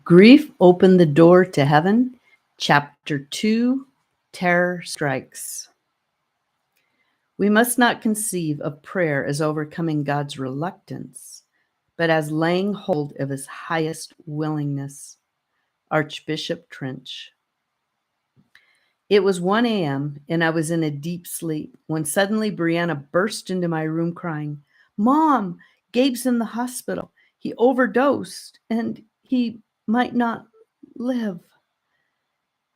Grief Opened the Door to Heaven, Chapter 2, Terror Strikes. We must not conceive of prayer as overcoming God's reluctance, but as laying hold of his highest willingness. Archbishop Trench. It was 1 a.m., and I was in a deep sleep when suddenly Brianna burst into my room crying, "Mom, Gabe's in the hospital. He overdosed, and he might not live."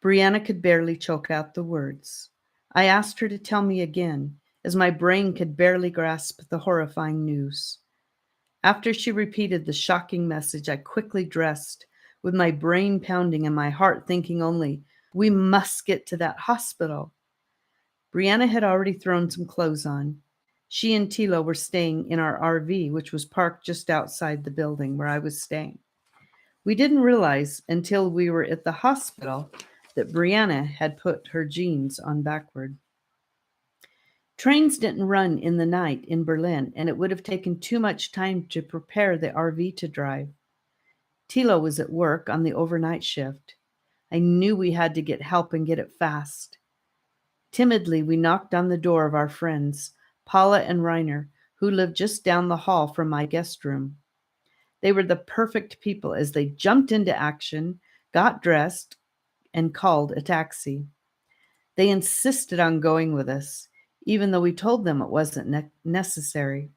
Brianna could barely choke out the words. I asked her to tell me again, as my brain could barely grasp the horrifying news. After she repeated the shocking message, I quickly dressed, with my brain pounding and my heart thinking only, "We must get to that hospital." Brianna had already thrown some clothes on. She and Tilo were staying in our RV, which was parked just outside the building where I was staying. We didn't realize until we were at the hospital that Brianna had put her jeans on backward. Trains didn't run in the night in Berlin, and it would have taken too much time to prepare the RV to drive. Tilo was at work on the overnight shift. I knew we had to get help and get it fast. Timidly, we knocked on the door of our friends, Paula and Reiner, who lived just down the hall from my guest room. They were the perfect people as they jumped into action, got dressed, and called a taxi. They insisted on going with us, even though we told them it wasn't necessary.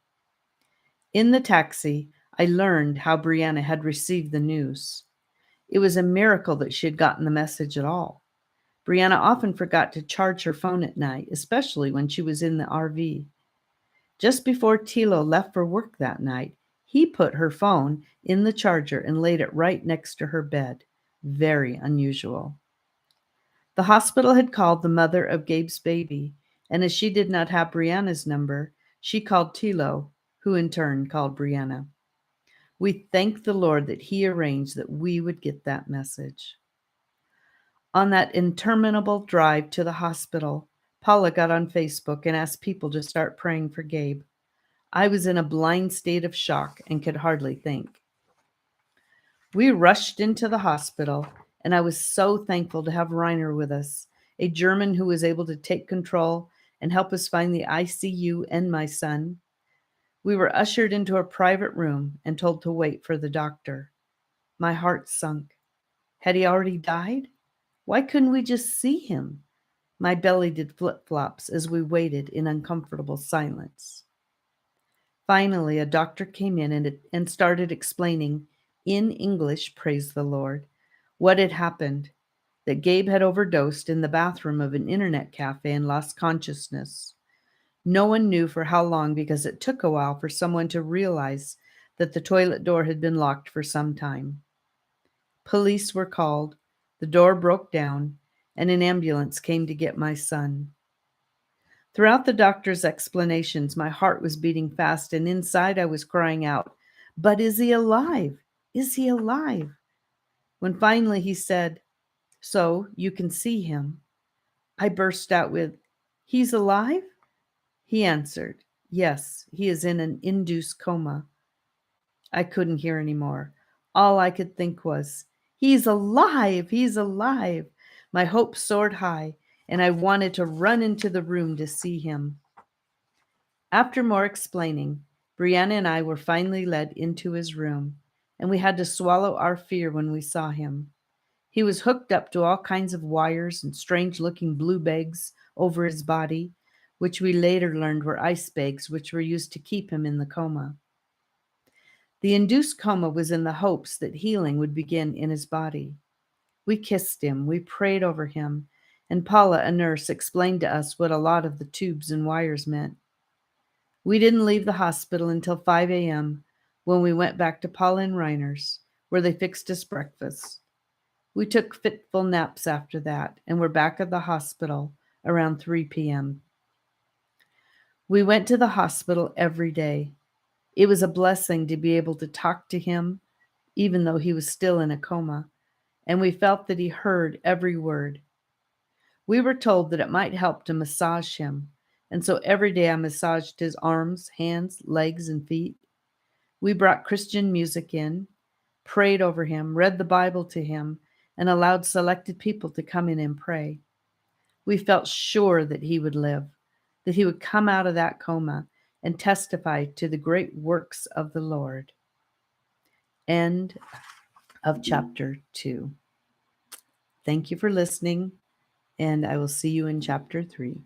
In the taxi, I learned how Brianna had received the news. It was a miracle that she had gotten the message at all. Brianna often forgot to charge her phone at night, especially when she was in the RV. Just before Tilo left for work that night, he put her phone in the charger and laid it right next to her bed. Very unusual. The hospital had called the mother of Gabe's baby, and as she did not have Brianna's number, she called Tilo, who in turn called Brianna. We thanked the Lord that he arranged that we would get that message. On that interminable drive to the hospital, Paula got on Facebook and asked people to start praying for Gabe. I was in a blind state of shock and could hardly think. We rushed into the hospital, and I was so thankful to have Reiner with us, a German who was able to take control and help us find the ICU and my son. We were ushered into a private room and told to wait for the doctor. My heart sunk. Had he already died? Why couldn't we just see him? My belly did flip-flops as we waited in uncomfortable silence. Finally, a doctor came in and started explaining, in English, praise the Lord, what had happened, that Gabe had overdosed in the bathroom of an internet cafe and lost consciousness. No one knew for how long because it took a while for someone to realize that the toilet door had been locked for some time. Police were called, the door broke down, and an ambulance came to get my son. Throughout the doctor's explanations, my heart was beating fast, and inside I was crying out, "But is he alive? Is he alive?" When finally he said, "So you can see him," I burst out with, "He's alive?" He answered, "Yes, he is in an induced coma." I couldn't hear anymore. All I could think was, "He's alive! He's alive!" My hope soared high, and I wanted to run into the room to see him. After more explaining, Brianna and I were finally led into his room, and we had to swallow our fear when we saw him. He was hooked up to all kinds of wires and strange-looking blue bags over his body, which we later learned were ice bags which were used to keep him in the coma. The induced coma was in the hopes that healing would begin in his body. We kissed him, we prayed over him, and Paula, a nurse, explained to us what a lot of the tubes and wires meant. We didn't leave the hospital until 5 a.m. when we went back to Paula and Reiner's, where they fixed us breakfast. We took fitful naps after that and were back at the hospital around 3 p.m. We went to the hospital every day. It was a blessing to be able to talk to him, even though he was still in a coma, and we felt that he heard every word. We were told that it might help to massage him, and so every day I massaged his arms, hands, legs, and feet. We brought Christian music in. prayed over him, read the Bible to him, and allowed selected people to come in and pray. We felt sure that he would live, that he would come out of that coma and testify to the great works of the Lord. End of chapter 2. Thank you for listening, and I will see you in chapter 3.